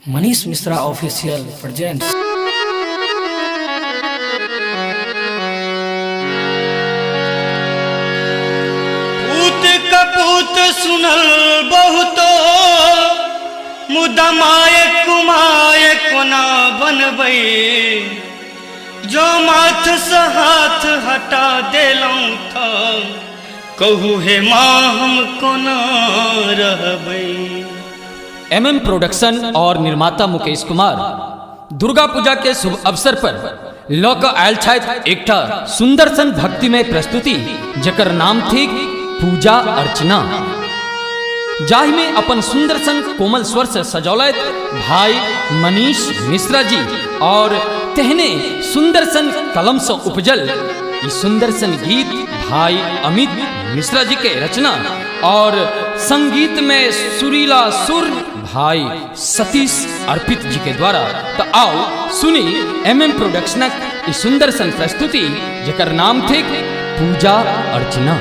Manish Mishra official presents. पूत कपूत सुनल बहुतो मुदा माय कुमाय कोना बनबै, जो माथ से हाथ हटा देलौं था कहू हे माँ हम कोना रहबै। MM प्रोडक्शन और निर्माता मुकेश कुमार दुर्गा पूजा के शुभ अवसर पर लक आयल छथि एकटा सुंदर सन भक्तिमय प्रस्तुति जकर नाम थिक पूजा अर्चना, जाहि में अपन सुंदर सन कोमल स्वर से सजौलत भाई मनीष मिश्रा जी और तेहने सुंदर सन कलम से उपजल ई सुंदर सन गीत भाई अमित मिश्रा जी के रचना और संगीत में सुरीला सुर भाई सतीश अर्पित जी के द्वारा। तो आओ सुनी MM प्रोडक्शन की सुंदर सन प्रस्तुति जकर नाम थे पूजा अर्चना।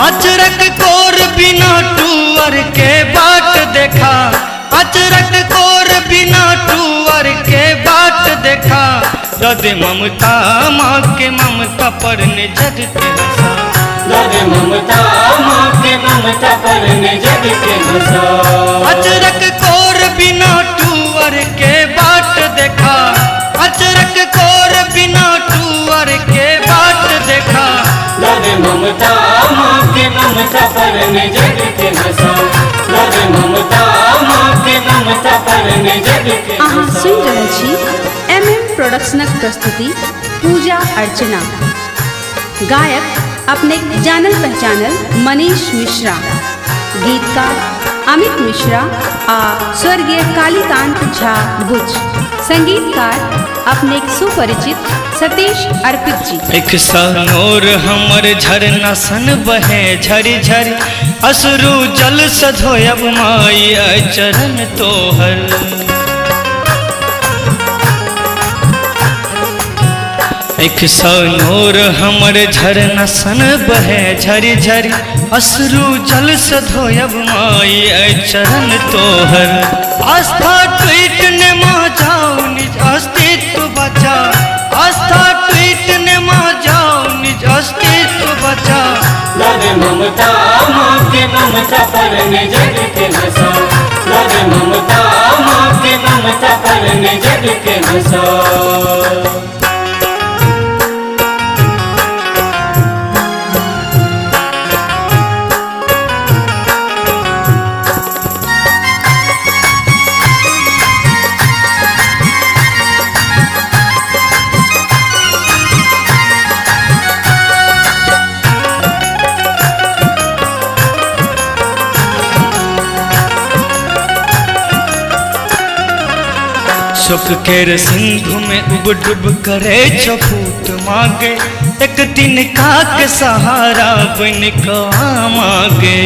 अचरक कोर बिना टूअर के बाट देखा, अचरक कोर बिना टूअर के बाट देखा, दद ममता माँ के ममता पर ने जग के हंसा, दद ममता माँ के ममता पर ने जग के हंसा। अचरक कोर बिना टूअर के बाट देखा, अचरक कोर बिना टूअर के बाट देखा, दद ममता माँ के ममता पर ने जग के हंसा, दद ममता माँ के ममता पर ने जग के हंसा। अहाँ सुनि रहल छी MM प्रोडक्शनक प्रस्तुति पूजा अर्चना। गायक अपने जानल पहचानल मनीष मिश्रा, गीतकार अमित मिश्रा आ स्वर्गीय कालीकांत झा बुच, संगीतकार अपने सुपरिचित सतीश अर्पित जी। एक सनोर हमर झरना सन बहे झरि झरि, असरु जल सधोयब माई चरण तोहर। एक सनोर हमर झरना सन बहे झरि झरि, असरु जल सधोयब माई चरण तोहर। आस्था ट्वीट ने माँ जाओ निज अस्तित्व बचा, आस्था ट्वीट ने माँ जाओ निज अस्तित्व बचा, दद ममता माँ के ममता पर ने जग के हंसा, दद ममता माँ के ममता पर ने जग के हंसा। सुख केर सिंधु में उब डुब करे छपूत मांगे, एक दिन का के सहारा बन का मांगे।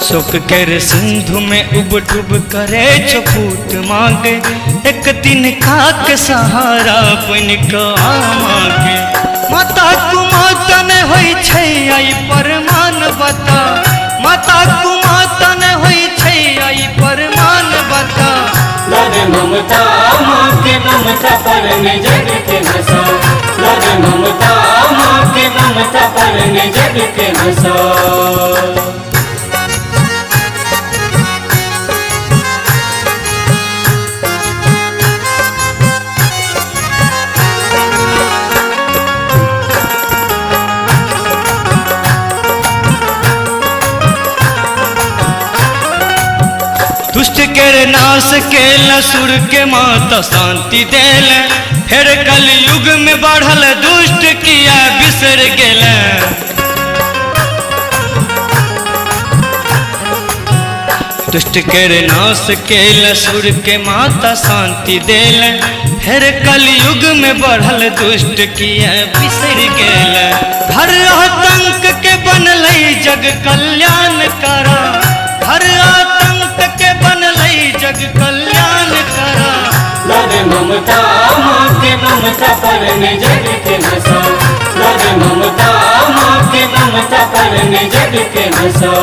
सुख केर सिंधु में उब डुब करे छपूत मांगे, एक दिन का के सहारा बन का मांगे। माता कुमाता ने होई छै आई परमान बता, माता कुमाता ने होई छै आई परमान बता, दद ममता माँ के ममता पर ने जग के हंसा, दद ममता माँ के ममता पर ने जग के हंसा। दुष्ट के नाश के लसुर के माता शांति देल, फिर कल युग में बढ़ल दुष्ट किया बिसर गेल। दुष्ट के नाश केल सुर के माता शांति देल फिर कलयुग में बढ़ल दुष्ट किया बिसर गेल घर आतंक के बनल जग कल्याण करा घर आतंक के बनल जग कल्याण करा लगे ममता माँ के ममता पर जग के नशा लगे ममता माँ के ममता पर जग के नशा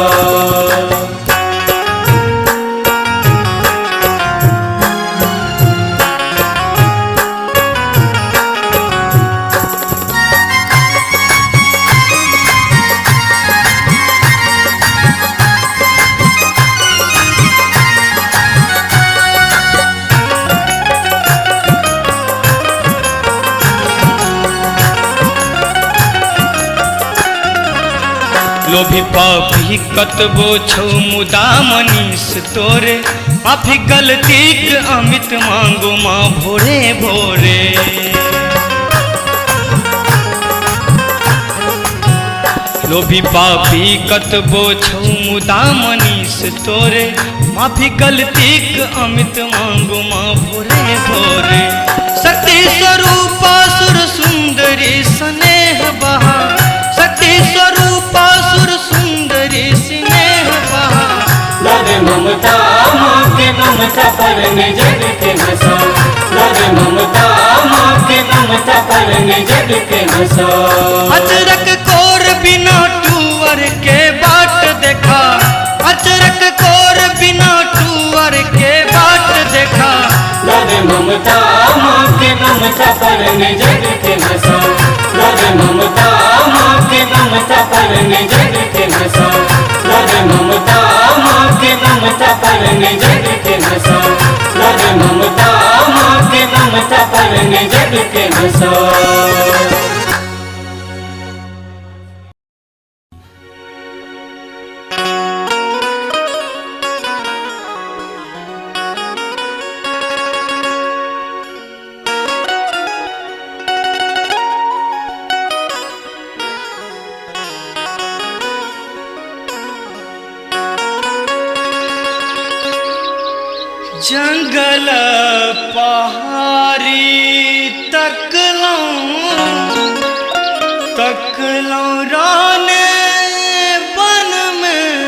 लोभी पापी कतबो छौ मुदा मनीष तोरे माफी गलतीक अमित मांगो माँ भोरे भोरे लोभी पापी कतबो छौ मुदा मनीष तोरे माफी गलतीक अमित मांगो माँ भोरे भोरे शक्ति स्वरूपा सुर सुंदरी स्नेह बहा शक्ति स्वरूपा सुर सुंदरी स्नेह बहा लगे ममता माँ के ममता पर जग के नशा लगे ममता माँ के ममता पर जग के नशा अचरक कोर बिना टूअर के बाट देखा अचरक कोर बिना टूअर के बाट देखा लगे ममता माँ के ममता पर जग के नशा लगे ममता माँ के ममता पर जग के नशा लगे ममता माँ के ममता पर जग के नशा लगे ममता माँ के ममता पर जग के नशा जंगल पहाड़ी तकलौं राने बन में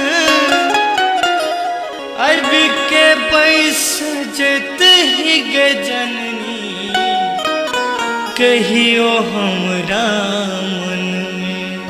अब के बैस जत ही गे जननी कहियो हमरा मन में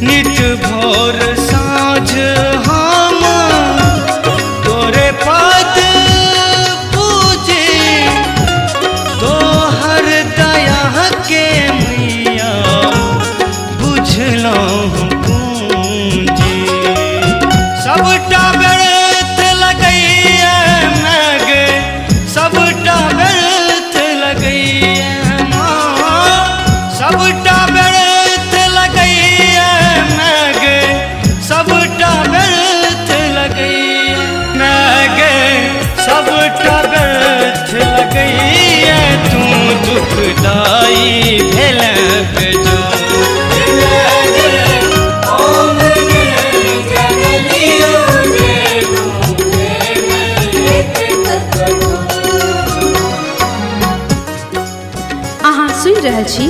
नित भोर साँझ हम तोरे पद पूजे, तोहर दया के मैया बुझलहुँ पूंजी। सबटा व्यर्थ लगैया मागे, सबटा व्यर्थ लगैया माँ, सबटा व्यर्थ लगैया मागे, सबटा व्यर्थ लगैया मागे, सबटा व्यर्थ लगैया। तू दुखदाई भेल बेजो, अहाँ सुनि रहल छी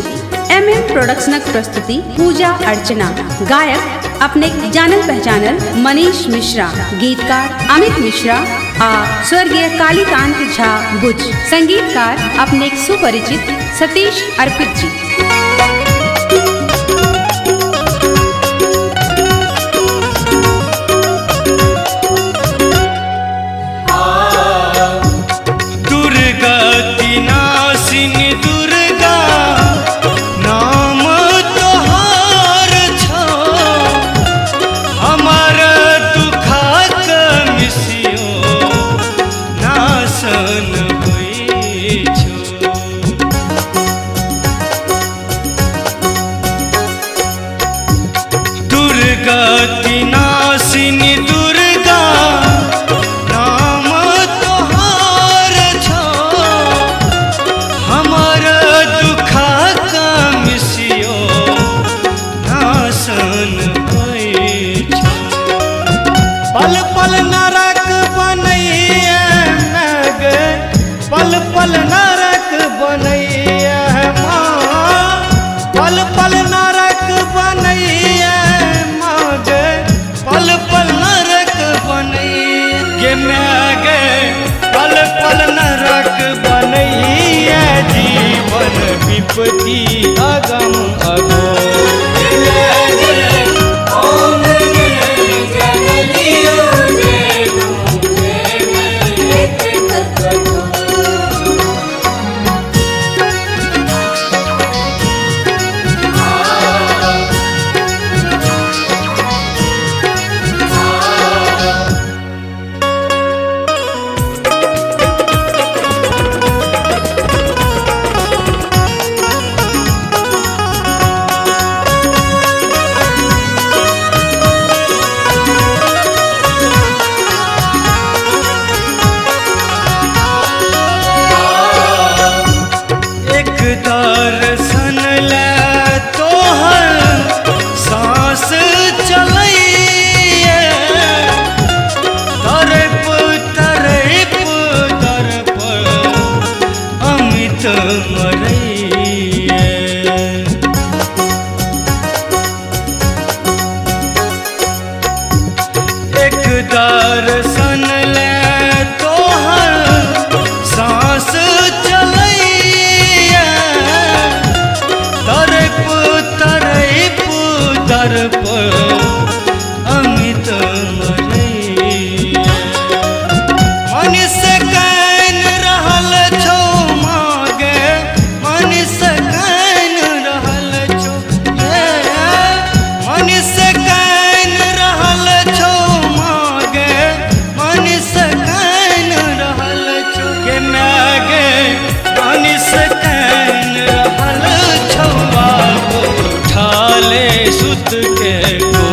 MM प्रोडक्शनक प्रस्तुति पूजा अर्चना। गायक अपने जानल पहचानल मनीष मिश्रा, गीतकार अमित मिश्रा आ स्वर्गीय कालीकांत झा बुच, संगीतकार अपने सुपरिचित सतीश अर्पित जी। दुर्गति नाशिनी दुर्गा नाम तोहार छो, हमर दुखक मिसियो नाशन होइ छो। दुर्गति नाशिनी दुर्गा नाम तोहार छो, हमर दुखक मिसियो नाशन होइ छो। पल पल नरक बनैया गे, पल पल नरक बनैया माँ, पल पल नरक बनैया माँ गे, पल पल नरक बनैया गे माँ गे, पल पल नरक बनैया। जीवन विपत्ति अगम अगो, दर्शन ले तोहर सांस चलैया, तरप तरप तरप अमित मरैया। एक दर्शन ले तोहर सांस चलैया, तरप तरप तरप अमित मरैया। मनुष्य कैन रहल छौ मागे, मनुष्य कैन रहल छौ, मनुष्य कैन रहल छौ मागे, मनुष्य कैन रहल छौ के मागे, मनुष्य कैन रहल छौ बाबू ठाले सुत के को।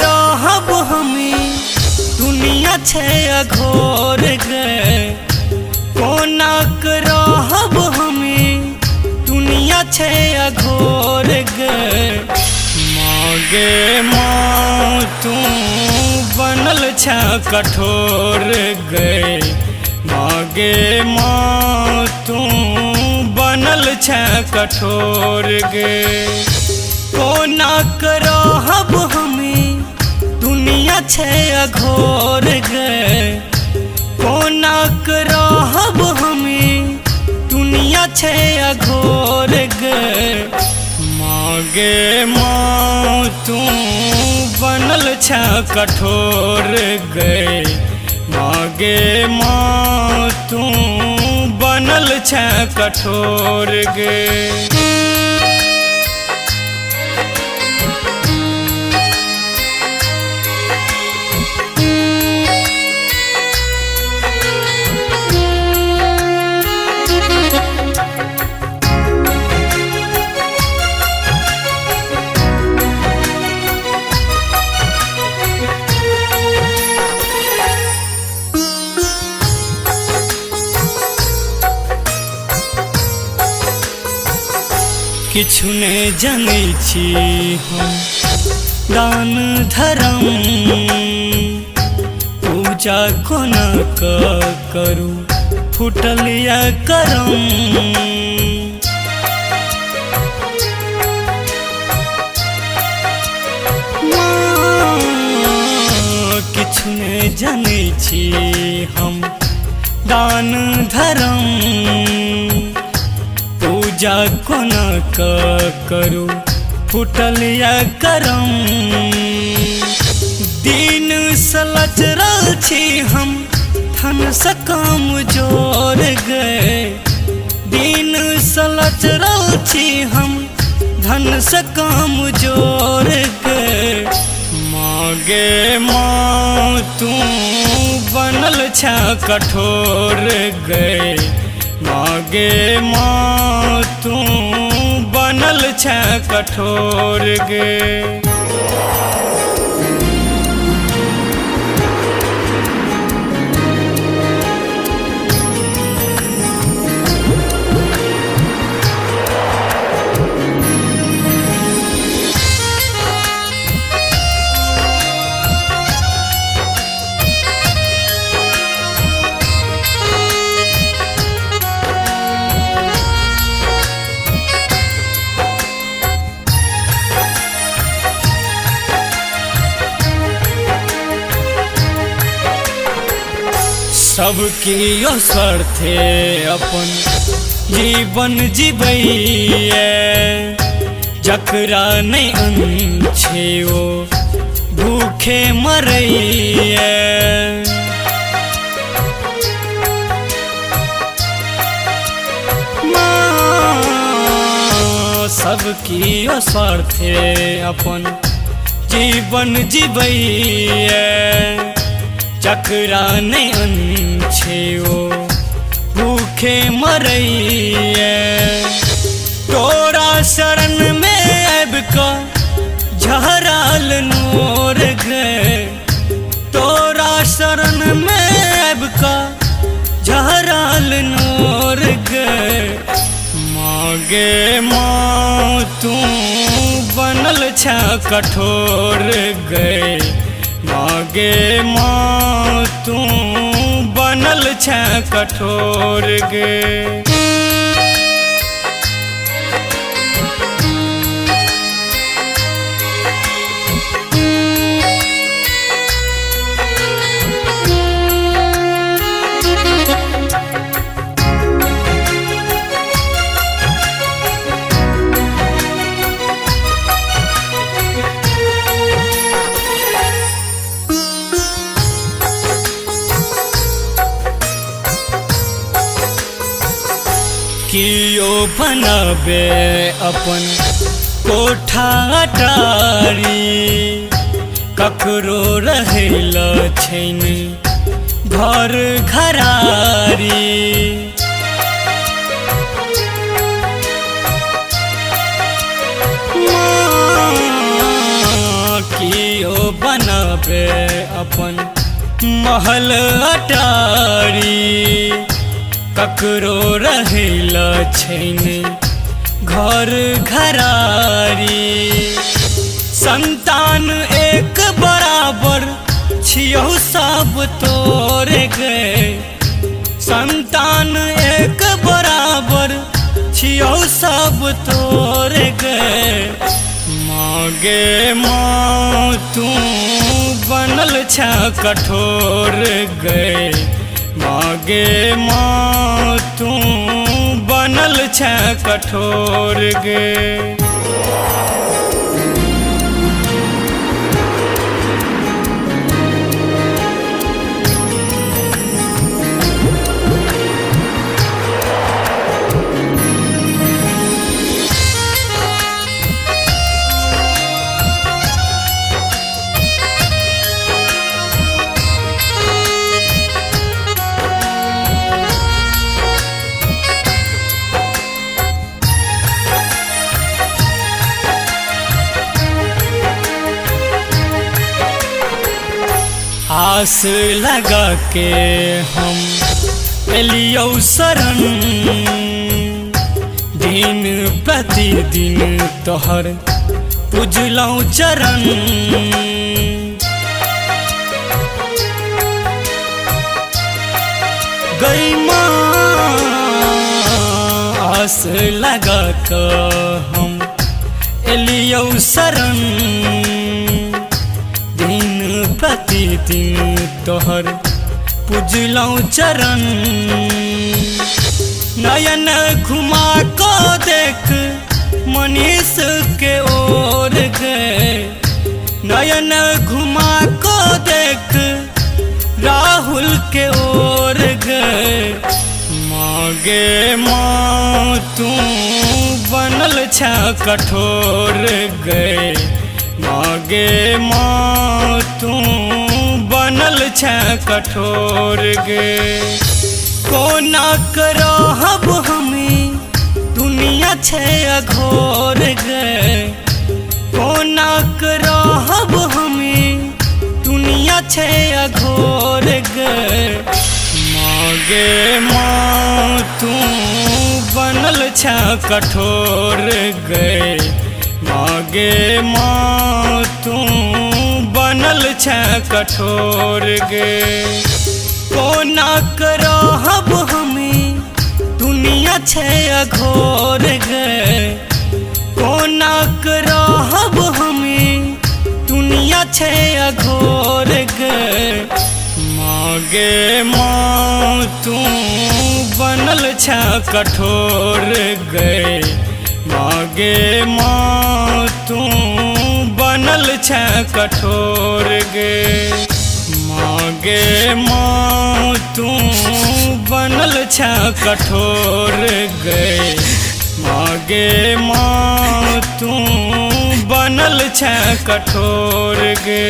रहब हमें दुनिया छे अघोर गए कोना रहब हमें दुनिया छे अघोर गए मागे माँ तू बनल छ कठोर गए मागे माँ तू बनल छ कठोर गए कोना रहब हमें दुनिया छे अघोर गए कोना रहब हमें दुनिया छे अघोर गए मागे माँ तू बनल छ कठोर गए मागे माँ तू बनल छ कठोर गए किछु ने जानै छी हम दान धर्म पूजा कोना करू फुटल या करम किछु ने जानै छी हम दान धर्म पूजा कोना करू फुटल या करम दिन सलचरल छी हम धन से कम जोर गए दिन सलचरल छी हम धन से कम जोर गए मागे माँ तू बनल छ कठोर गए मागे माँ तू बनल छ कठोर गे सबकी स्वार्थे अपन जीवन जीवैये जकरा नहीं अन्न छे ओ भूखे मरैये सबकी स्वार्थे अपन जीवन जीवैये जकरा नहीं अन्न छे ओ भूखे मरैये तोरा शरण में आबि कऽ झहराल नोर गए तोरा शरण में आबि कऽ झहराल नोर गए मागे माँ तू बनल छ कठोर गए मागे माँ तू बनल छ कठोर गे कियो बनाबे अपन कोठा अटारी ककरो रहैल छैन घर घरारी कियो लागे अपन महल अटारी, ककरो रहेला छैने घर घरारी। संतान एक बराबर छियौ सब तोरे गए, संतान एक बराबर छियौ सब तोरे गए। मागे माँ तू बनल छ कठोर गए, मागे माँ तू बनल छ कठोर गे। आस लगा के हम एलियौ शरण, दिन प्रतिदिन तोहर पूजलौ चरण। गई माँ आस लगा के हम एलियौ शरण, प्रतिदिन तोहर पूजलौ चरण। नयन घुमा को देख मनीष के ओर गए, नयन घुमा को देख राहुल के ओर गए। मागे माँ तू बनल छ कठोर गए, मागे माँ तू बनल छ कठोर गे। कोना करहब हमें दुनिया छे अघोर गे, कोना करहब हमें दुनिया छे अघोर गे। मागे माँ तू बनल छ कठोर गे, मागे माँ तू बनल छ कठोर गे। कोना करहब हमें दुनिया छे अघोर गे, कोना करहब हमें दुनिया छे अघोर गे। मागे माँ तू बनल छ कठोर गे, मागे माँ तू बनल छ कठोर गे। मागे माँ तू बनल छ कठोर गे, मागे माँ तू बनल छ कठोर गे।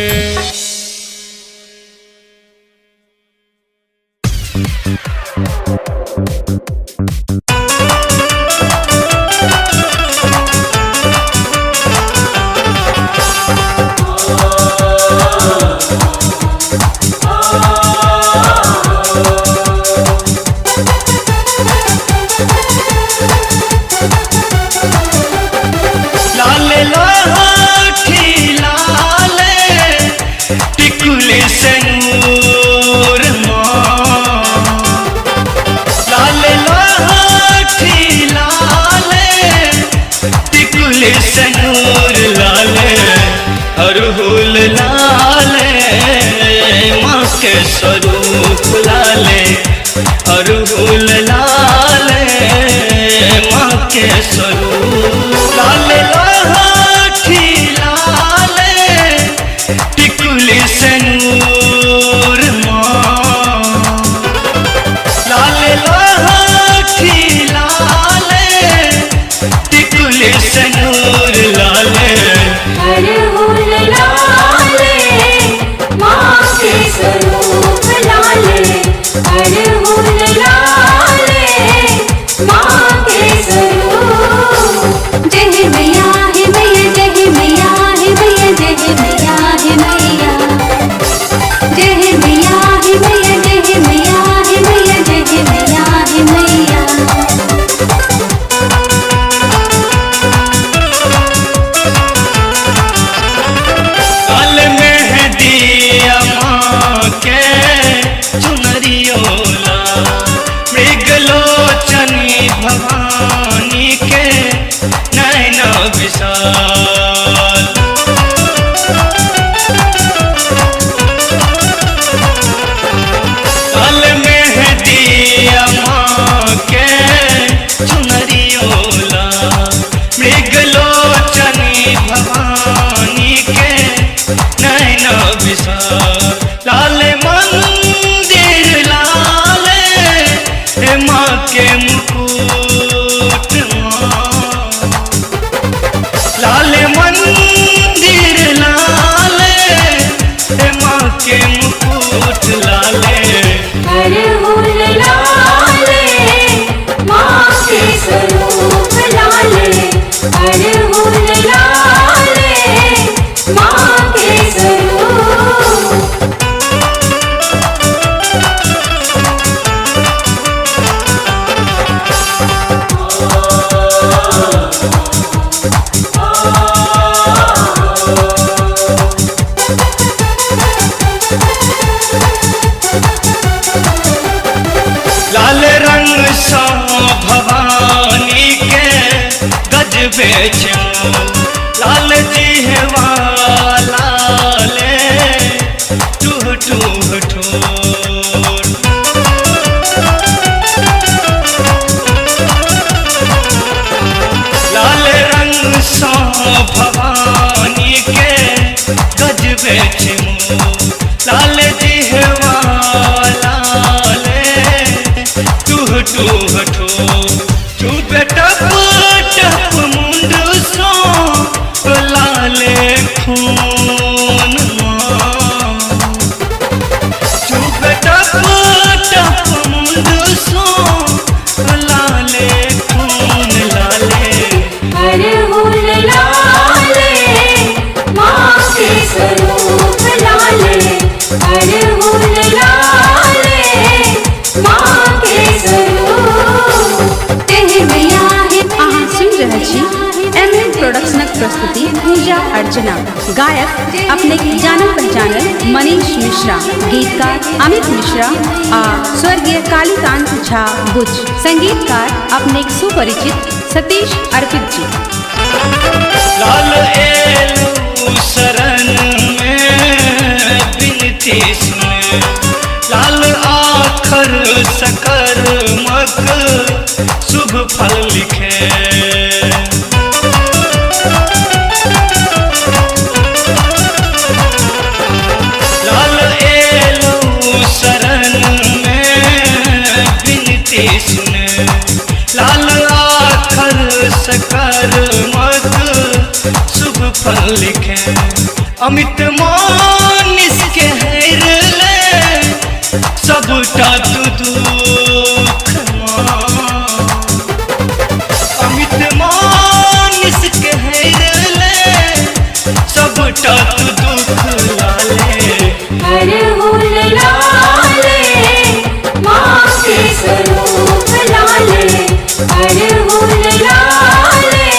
अरहुल लाले माँ के स्वरूप लाले, अरहुल लाले माँ के स्वरूप लाले। लाठी लाले टिकुली सनूर माँ, लाले लाठी लाले टिकुली सनूर लाले। अरहुल लाले माँ के स्वरूप लाले, अरहुल लाले माँ के स्वरूप। जय मैया है मैया, जय मैया है मैया, जय मैया है मैया। लाल मेहंदी माँ के चुनरियोला मृगलोचनी भवानी के नैन विशाल लाल मंदिर लाल माँ के मुकुट लाल मंदिर लाल माँ के मुकुट लाले अड़हुल लाले माँ के स्वरूप लाले अड़हुल लाले माँ के स्वरूप लाल रंग सा भवानी के गजबे छो लाल जिहवा लाले टूह टूह ठोर लाल रंग सा भवानी के गजबे छो लाल जिहवा लाले टूह टूह ठो चुप टप टप मुंड सो लाले खून चुप टप टप मुंड सो लाले खून लाले अड़हुल लाले माँ के स्वरूप लाले अड़हुल लाले माँ के स्वरूप तेरे मैया है अहाँ सुनि रहल छी MM प्रोडक्शनक प्रस्तुति पूजा अर्चना। गायक अपने जानल पहचानल मनीष मिश्रा, गीतकार अमित मिश्रा आ स्वर्गीय कालीकांत झा बुच, संगीतकार अपने सुपरिचित सतीश अर्पित जी। लाल एलू शरण में बिनती सुने लाल आखर सकर्मक शुभ फल लिखे लाल एलू शरण में बिनती सुने लाल आखर सकर्मक शुभ फल लिखे अमित मानिस के हेर ले सबटा तू दुख अमित मानिस के हेर ले सबटा तू दुख लाले अड़हुल लाले माँ के स्वरूप लाले अड़हुल लाले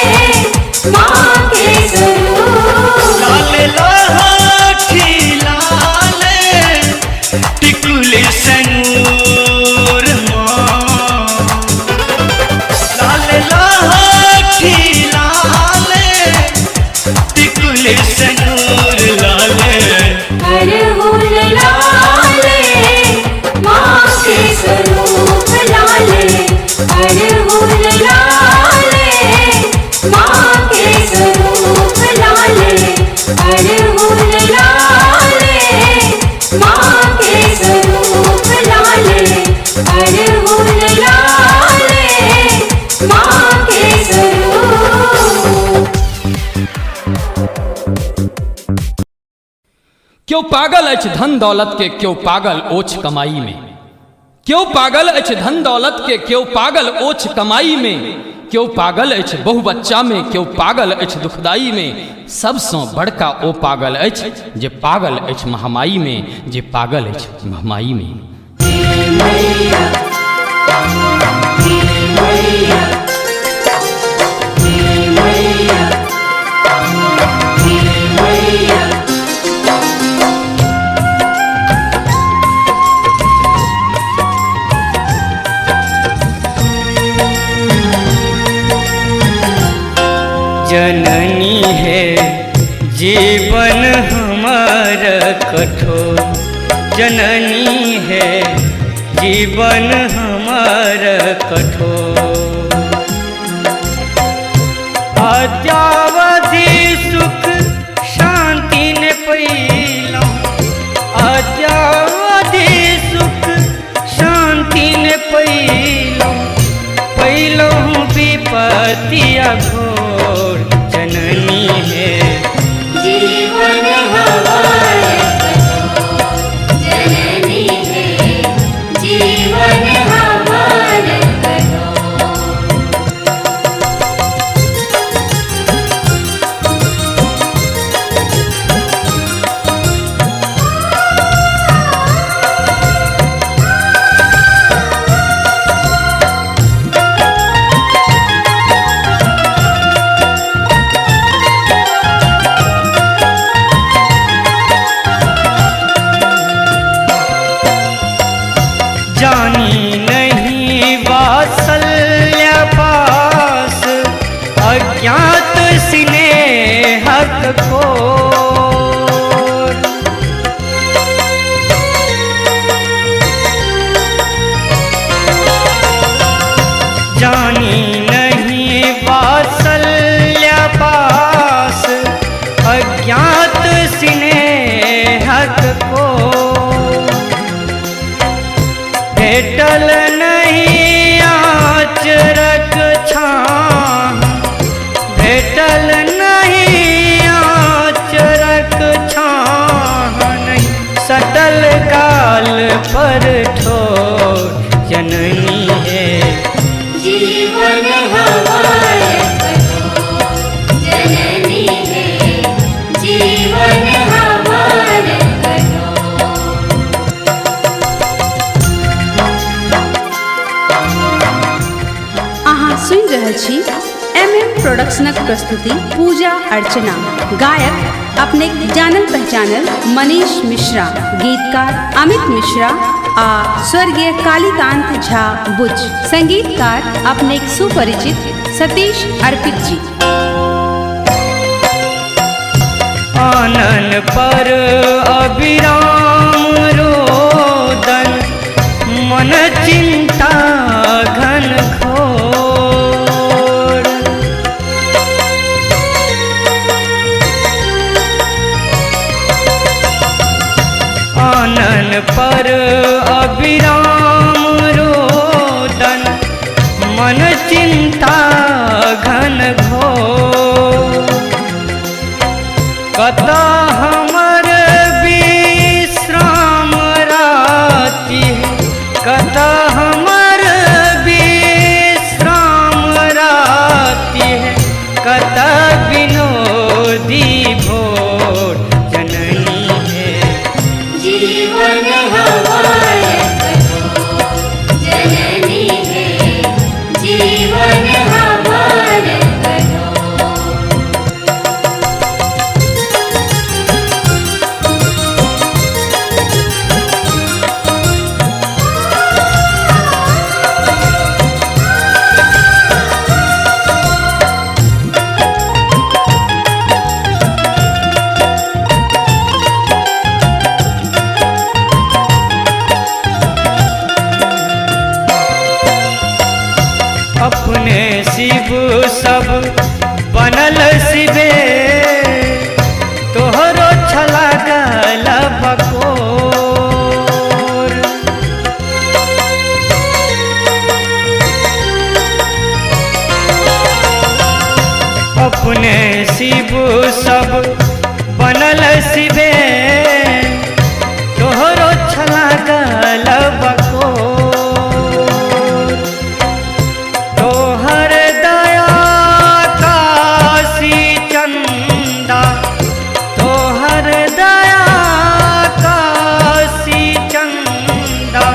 माँ के स्वरूप लाल लाठी लाल टिकुली सनूर लाल लाठी लाल टिकुली सनूर लाले अड़हुल लाले माँ के स्वरूप लाले अड़हुल लाले माँ के स्वरूप लाले अड़हुल लाले माँ के स्वरूप लाले अड़हुल लाले माँ के स्वरूप। क्यों पागल अछि धन दौलत के क्यों पागल ओछ कमाई में क्यों पागल अछि धन दौलत के क्यों पागल ओछ कमाई में क्यों पागल अछि बहु बच्चा में क्यों पागल अछि दुखदाई में सबसँ बड़का ओ पागल अछि जे पागल अछि महामाई में जे पागल अछि महामाई में। जननी है जीवन हमार कठोर, जननी है जीवन हमार कठोर। अद्यावधि सुख शांति ने पैलौं, अद्यावधि सुख शांति ने पैलौं, पैलौं विपत्तिया घोर, जननी है जीवन हमार कठोर, जननी है जीवन हमार कठोर। जानी नहीं वात्सल्य पास, अज्ञात स्नेहक खोर। जानी नहीं वात्सल्य पास, अज्ञात स्नेहक खोर। भेटल नहीं आचरक छां, भेटल नहीं आचरक छां, नहीं सटल गाल पर ठोर, जननी है जीवन हमार कठोर, जननी है जीवन हमार कठोर। अहाँ सुनि रहल छी MM प्रोडक्शनक प्रस्तुति पूजा अर्चना। गायक अपने जानल पहचानल मनीष मिश्रा, गीतकार अमित मिश्रा आ स्वर्गीय कालीकांत झा बुच, संगीतकार अपने सुपरिचित सतीश अर्पित जी। आनन पर अविराम रोदन, मन चिंता घन घोर। आनन पर अविराम रोदन, मन चिंता घन घोर। कता हमर विश्राम राति है, कता हमर विश्राम राति है, कता विनोदी भोर, जननी है जीवन हमार कठोर, जननी है जीवन हमार कठोर। अपने शिव सब बनल शिवे, तोहरो छला गल बकोर। अपने शिव सब बनल शिवे, तोहरो छला गल बकोर। तोहर दया काशी चंदा, तोहर दया काशी चंदा,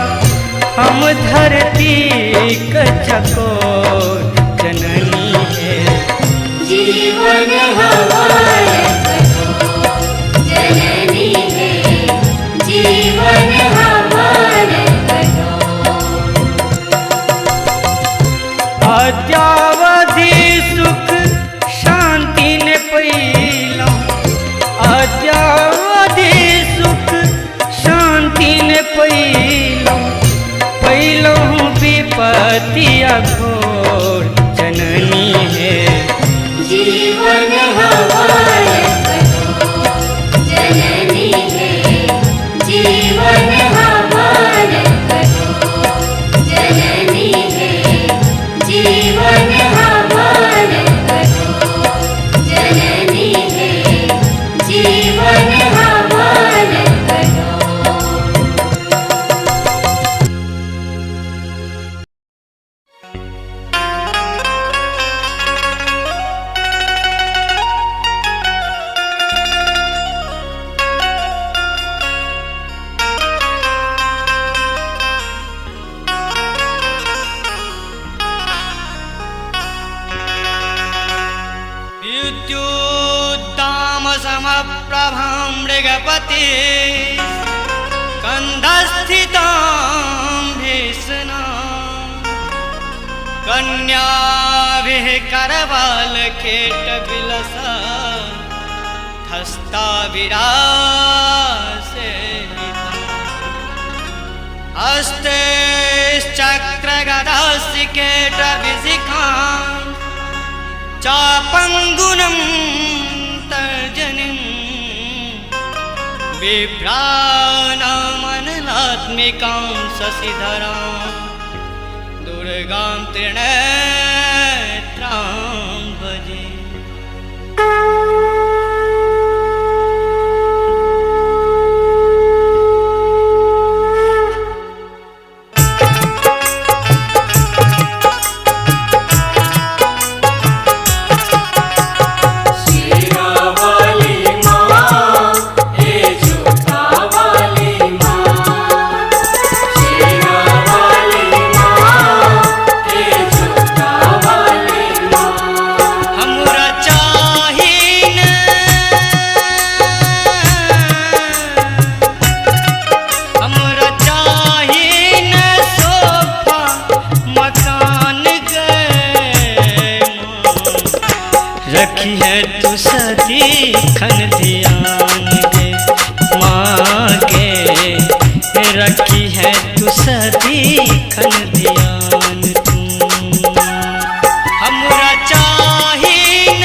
हम धरती क चकोर, जननी है जीवन हमार कठोर, जननी है जीवन हमार कठोर। अद्यावधि सुख शांति ने पई विपत्तिया घोर जननी है। जीवन हमारे कठोर जननी है। जीवन हमारे कठोर जननी है। जीवन हमारे कठोर जननी है। जीवन हमारे कठोर। विद्युद्दामसमप्रभां मृगपति स्कन्धस्थितां भीषणां कन्याभिः करवालखेटविलसा हस्ताविरासेवितम् हस्तैश्चक्रगदासिकेटविशिखां चापङ्गुनं तर्जनीं बिभ्राणामनलात्मिकां शशिधरां दुर्गां त्रिनेत्रां भजे। रखी है तू सदीखन ध्यान गे माँ गे, रखी है तू सदीखन ध्यान तू हमरा चाहिन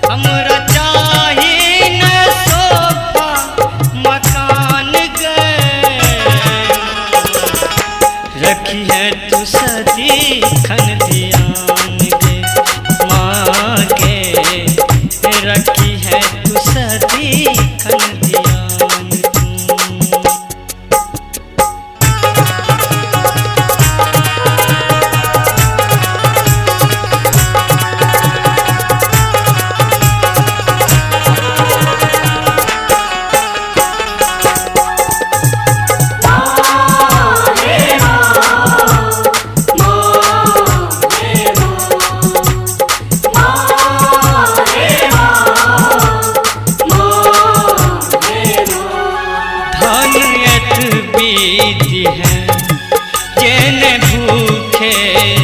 हमरा चाहिन सोफा मकान गे, रखी है तू सदीखन ध्यान गे माँ गे, रखी है तू सदीखन ध्यान तू। बीती है जेने भूखे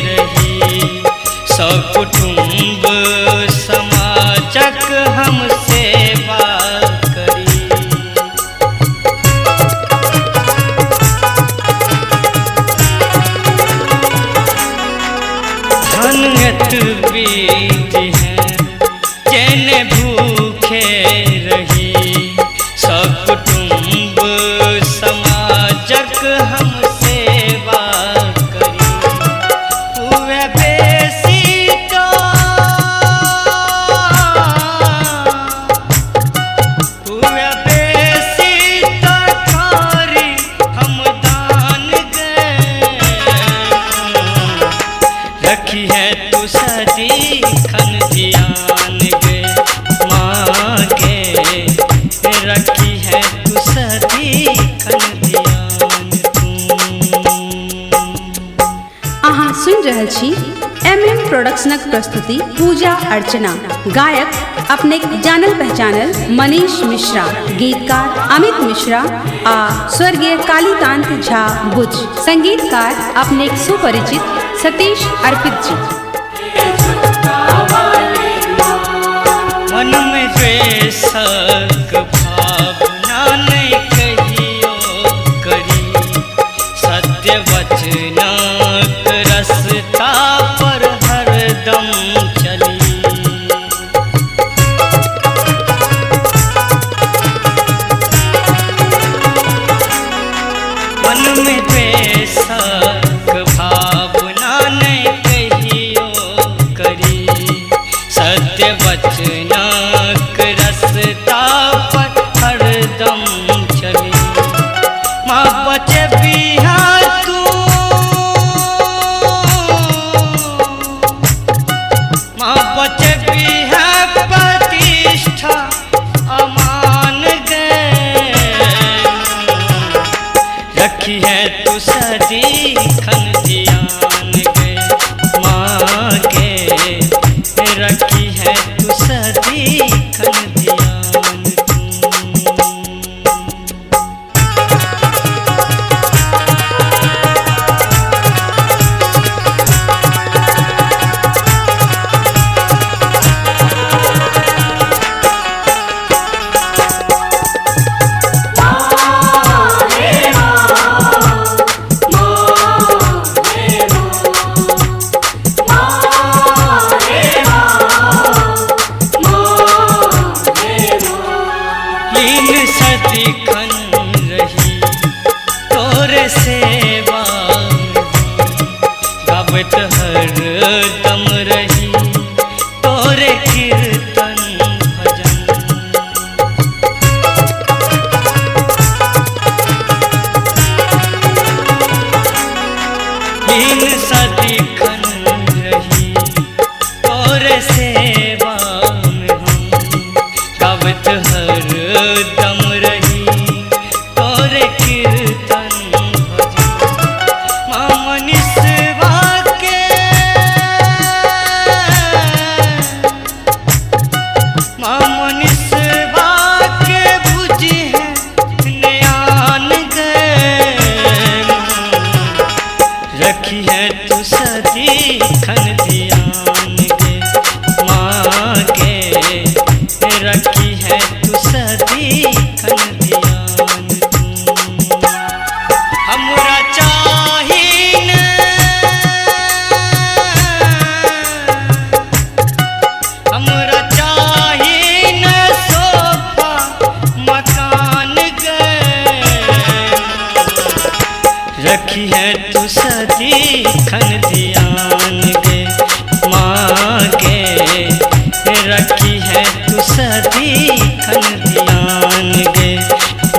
रही, सकुटुम्ब समाजक हम सेवा करी। धन्यत बीती है जेने भूखे रही, सकुटुम्ब समाजक हम सेवा करी। हुए बेसी तो हुए बेसी तो कारी हम दान गए, रखी है तू सदीखन ध्यान गे माँ गे, रखी है तू सदीखन ध्यान तू। अहाँ सुनि रहल छी MM प्रोडक्शनक प्रस्तुति पूजा अर्चना। गायक अपने जानल पहचानल मनीष मिश्रा, गीतकार अमित मिश्रा आ स्वर्गीय कालीकांत झा बुच, संगीतकार अपने सुपरिचित सतीश अर्पित जी। मन में द्वेषक भावना नहीं कहियो सदी खन ध्यान गे माँ के रखी है तू सदी खन ध्यान तू। लीन सदी खन रही तोरे सेवा गावत हर दम रही तोरे कीर्तन भजन। लीन सदी खन रही तोरे सेवा में हम गावत हर दम रही तोरे कीर्तन भजन। माँ मनीषवा के माँ मनीषवा के बुझी है ज्ञान गए रखी है तू सदी खन ध्यान गे माँ के रखी है तू सदी खन ध्यान तू। हमरा चाहिन हमरा चाहिन सोफा मकान गए रखी है तू सदी खन ध्यान गे माँ के रखी है तू सदी खन ध्यान गे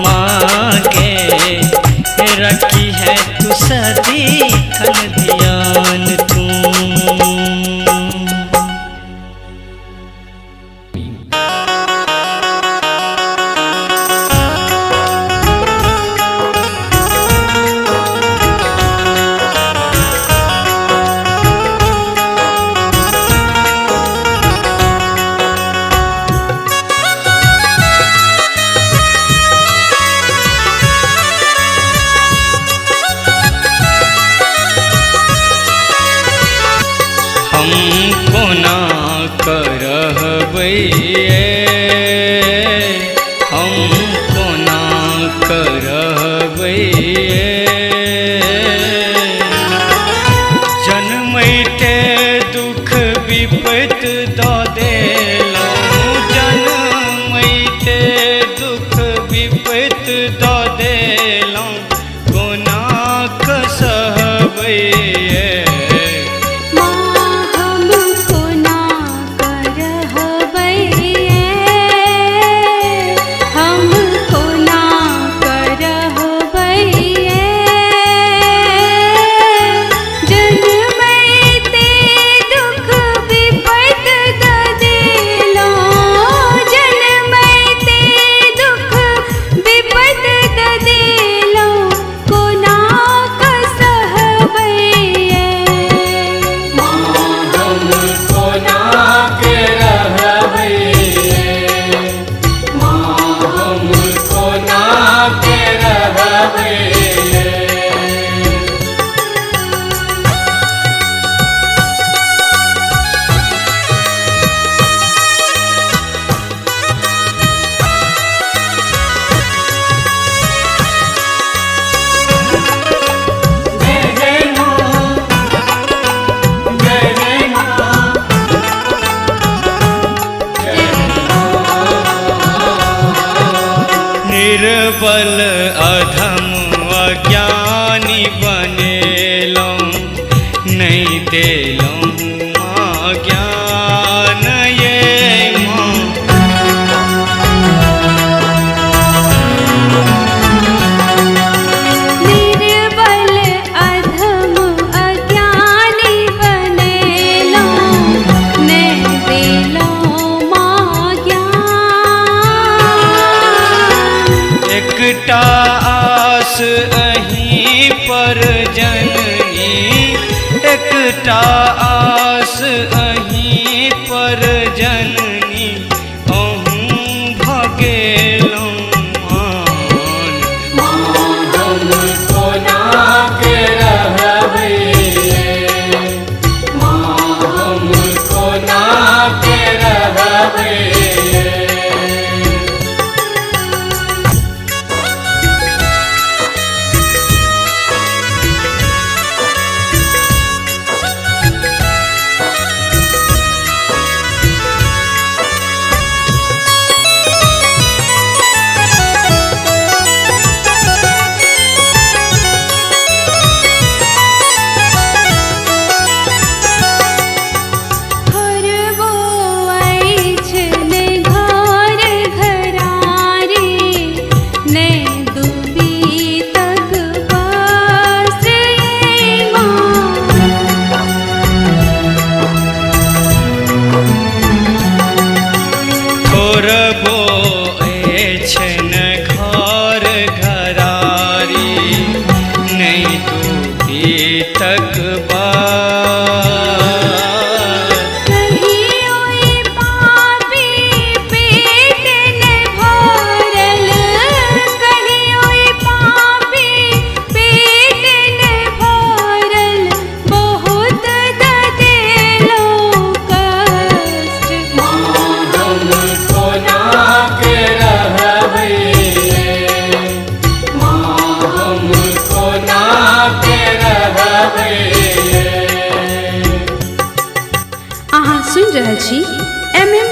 माँ के रखी है तू सदी खन ध्यान तू। हमको ना करहबै हमको ना करहबै जन्मैते दुख विपत दऽ देलहुँ जन्मैते दुख विपत दऽ देलहुँ कोना कऽ सहबै निर्बल अधम अज्ञानी बनेलहुँ नहीं देलहुँ माँ ज्ञान ये माँ। निर्बल अधम अज्ञानी बनेलहुँ नहीं देलहुँ माँ ज्ञान। एकटा आस अहीं पर टा आस अहीं पर जननी अहूँ भगेलौं आन। हमको ना के रहबै, हमको ना के रहबै।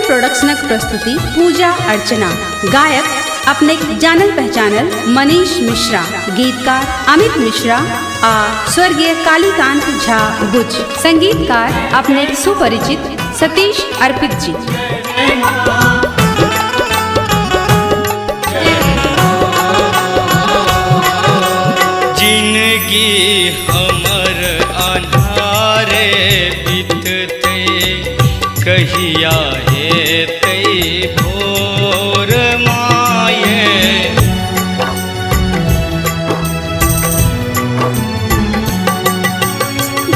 प्रोडक्शनक प्रस्तुति पूजा अर्चना। गायक अपने जानल पहचानल मनीष मिश्रा, गीतकार अमित मिश्रा आ स्वर्गीय कालीकांत झा बुच, संगीतकार अपने सुपरिचित सतीश अर्पित जी। जिंदगी हमर अन्हारे बीतते कहिया हेतै भोर माये।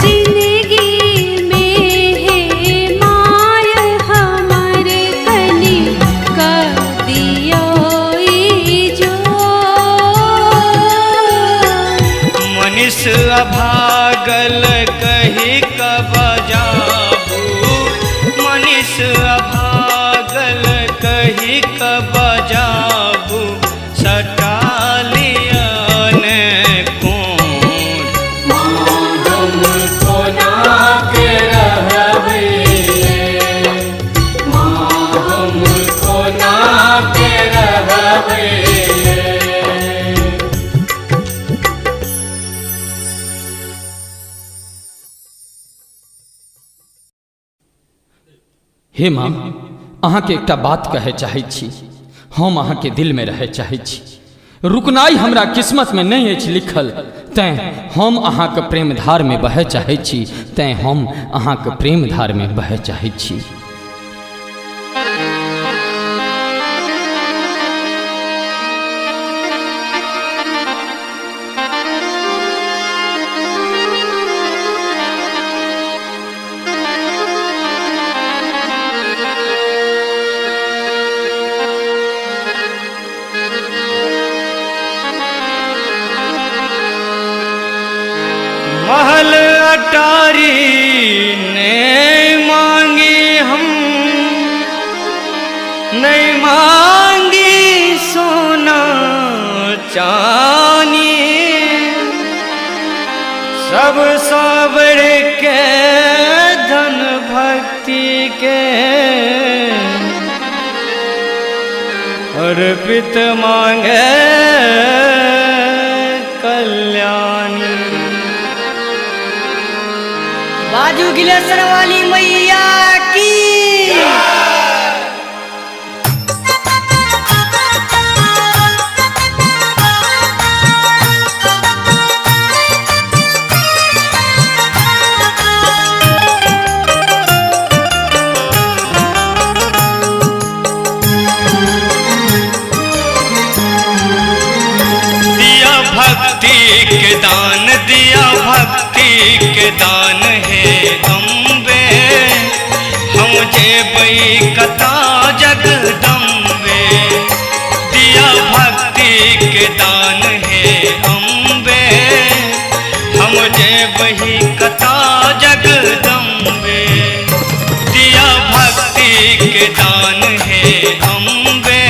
जिंदगी में है माय हमर कनी कदियो जो मनीष अभागल कही कब जाबू, मनीष अभागल कही कब जाबू, सटालियन कोन। हमको ना के रहबै, हमको ना के रहबै। हे माँ, अहाँ के एकटा बात कहे चाहै छी। हम अहाँ के दिल में रहे चाहै छी। रुकनाई हमरा किस्मत में नहीं अछि लिखल, तैं हम अहाँ के प्रेम धार में बहे चाहै छी, तैं हम अहाँ के प्रेम धार में बहे चाहै छी। महल अटारी नहीं मांगी हम, नहीं मांगी सोना चानी, सब साबर के धन भक्ति के अर्पित मांगे कल्याणी। बाजू गिलेश्वर वाली मैया की। दिया भक्ति के दान, दिया भक्ति के दान है बही कथा जगदम्बे, दिया भक्ति के दान है अम्बे, हम जय बही कथा जगदम्बे, दिया भक्ति के दान है अम्बे,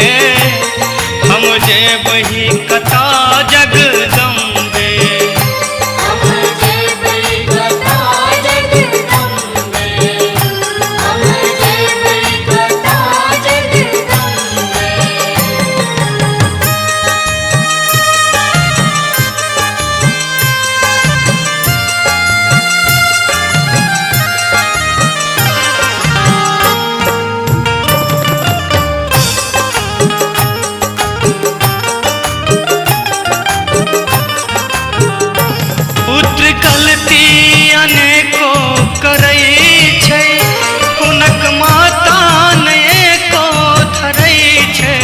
हम जय बही कथा जगदम्बे। हम जय बही कथा जगदम्बे, हम जय बही कथा जगदम्बे। पुत्र गलती अनेको करै छै, हुनक माता अनेको धरै छै।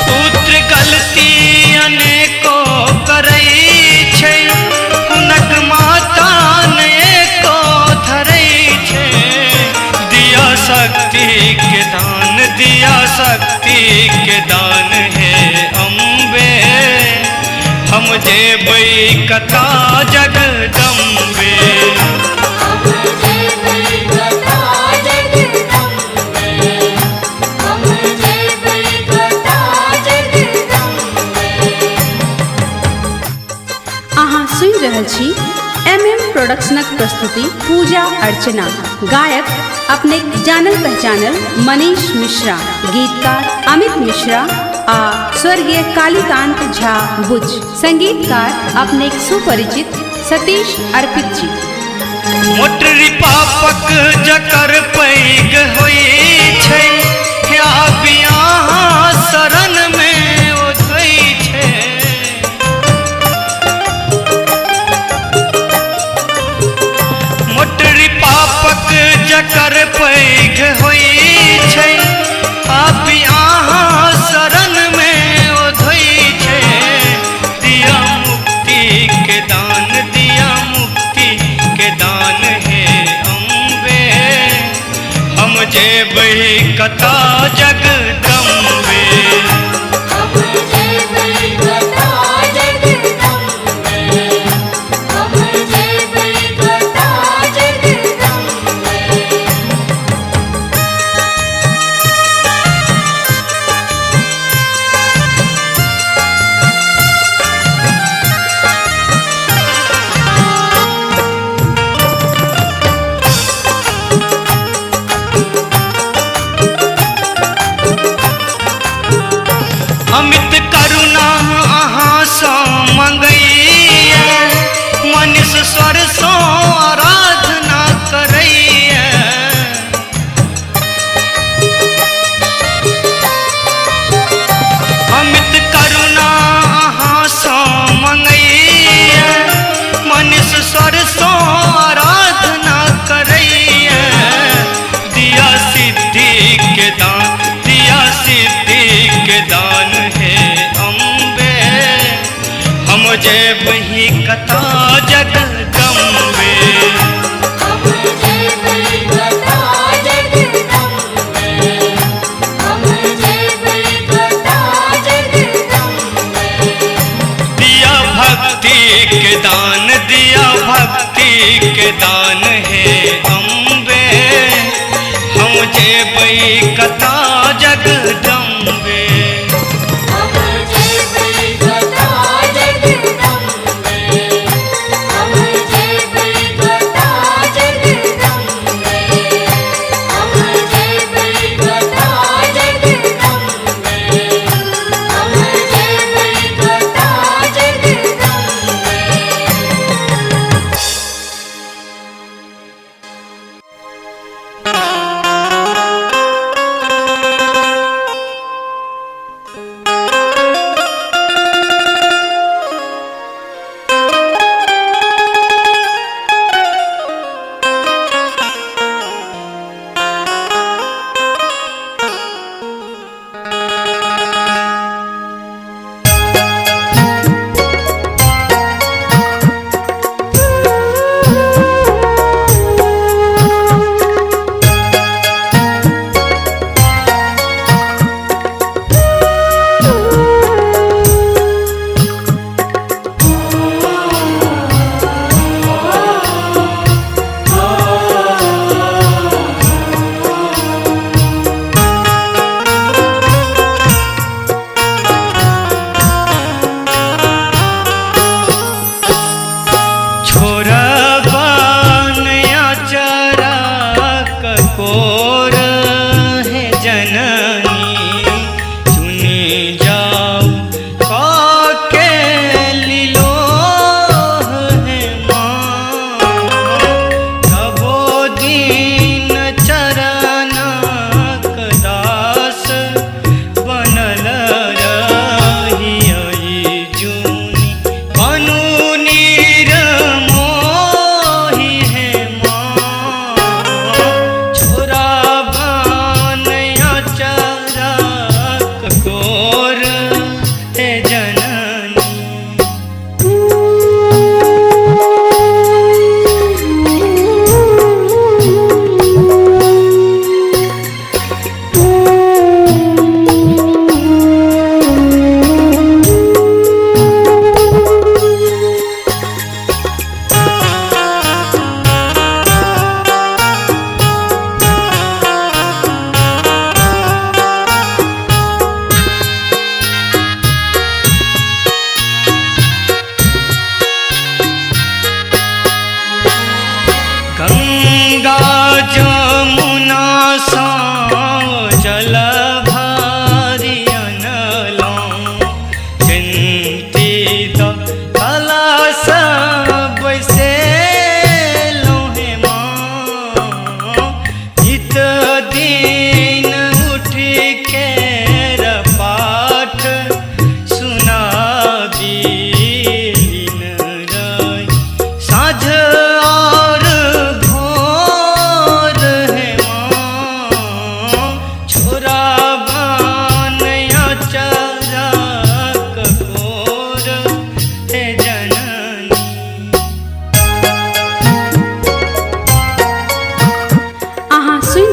पुत्र गलती अनेको करै छै, हुनक माता अनेको धरै छै। दिया शक्ति के दान, दिया शक्ति के दान है अम्बे, हम जेबै कथा जगदम्बे। हम जय बही कथा जगदम्बे, हम जय बही कथा जगदम्बे। अहाँ सुनि रहल छी MM प्रोडक्शनक प्रस्तुति पूजा अर्चना। गायक अपने जानल पहचानल मनीष मिश्रा, गीतकार अमित मिश्रा आ स्वर्गीय कालीकांत झा बुच, संगीतकार अपने सुपरिचित सतीश अर्पित जी। मोटरी पापक जकर पैग होई छै, या बियाह शरण में ओधै छै। मोटरी पापक जकर पैग होई छै, आ बियाह शरण में ओधै छै। दिया मुक्ति के दान, दिया मुक्ति के दान है अम्बे, हम जेबै कथा जगदम्बे। हम जय बही कथा जगदम्बे, हम जय बही कथा जगदम्बे। अमित करुणा अहाँ सँ मंगैया, मनुष्य स्वर सँ आराधना करैया। अमित करुणा अहाँ सँ मंगैया, मनुष्य स्वर सँ आराधना करैया। दिया सिद्धि के दान, दिया सिद्धि के दान है अम्बे, हम जय बही कथा जगदम्बे। हम जय बही कथा जगदम्बे, हम जय बही कथा जगदम्बे। दिया भक्ति के दान, दिया भक्ति के दान है अम्बे, हम जेबै कथा जगदम्बे। हम जय बही कथा जगदम्बे,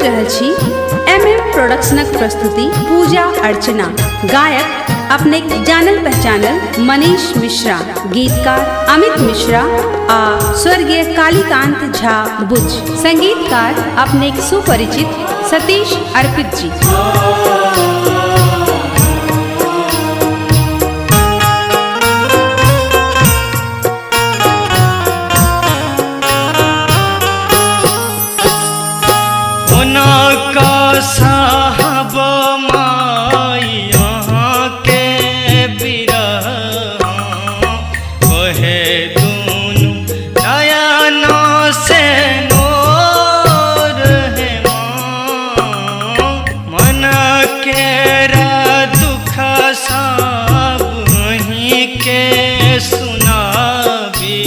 रहल छी MM प्रोडक्शनक प्रस्तुति पूजा अर्चना। गायक अपने जानल पहचानल मनीष मिश्रा, गीतकार अमित मिश्रा आ स्वर्गीय कालीकांत झा बुच, संगीतकार अपने सुपरिचित सतीश अर्पित जी। साहब माई यहाँ के बिरहा वहे दूनु नयनों से नूर है माँ मन के दुख सब वहीं के सुनाबी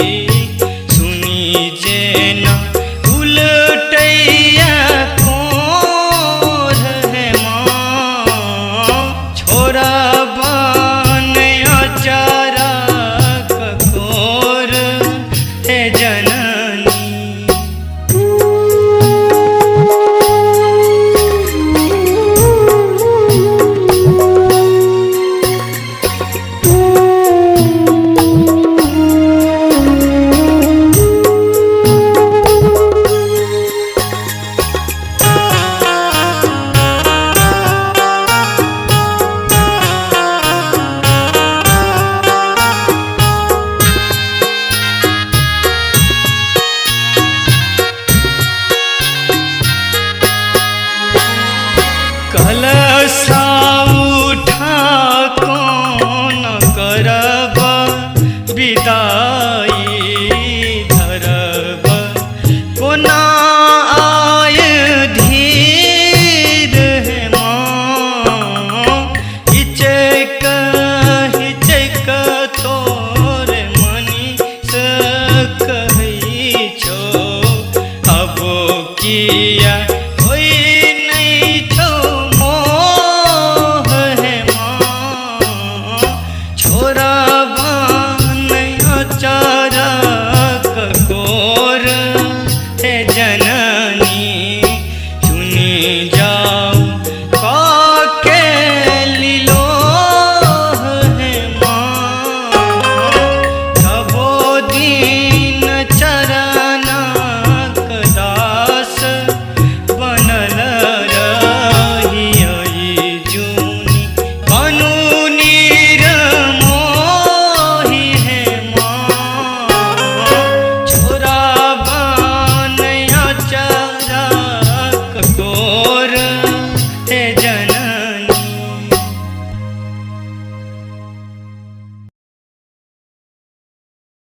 सुनी जेना उलटैया कलसा उठा कौन करब विदाई धरब कोना आय धीर है माँ हिचक हिचक तोर मनी से कहै छो अब किया जन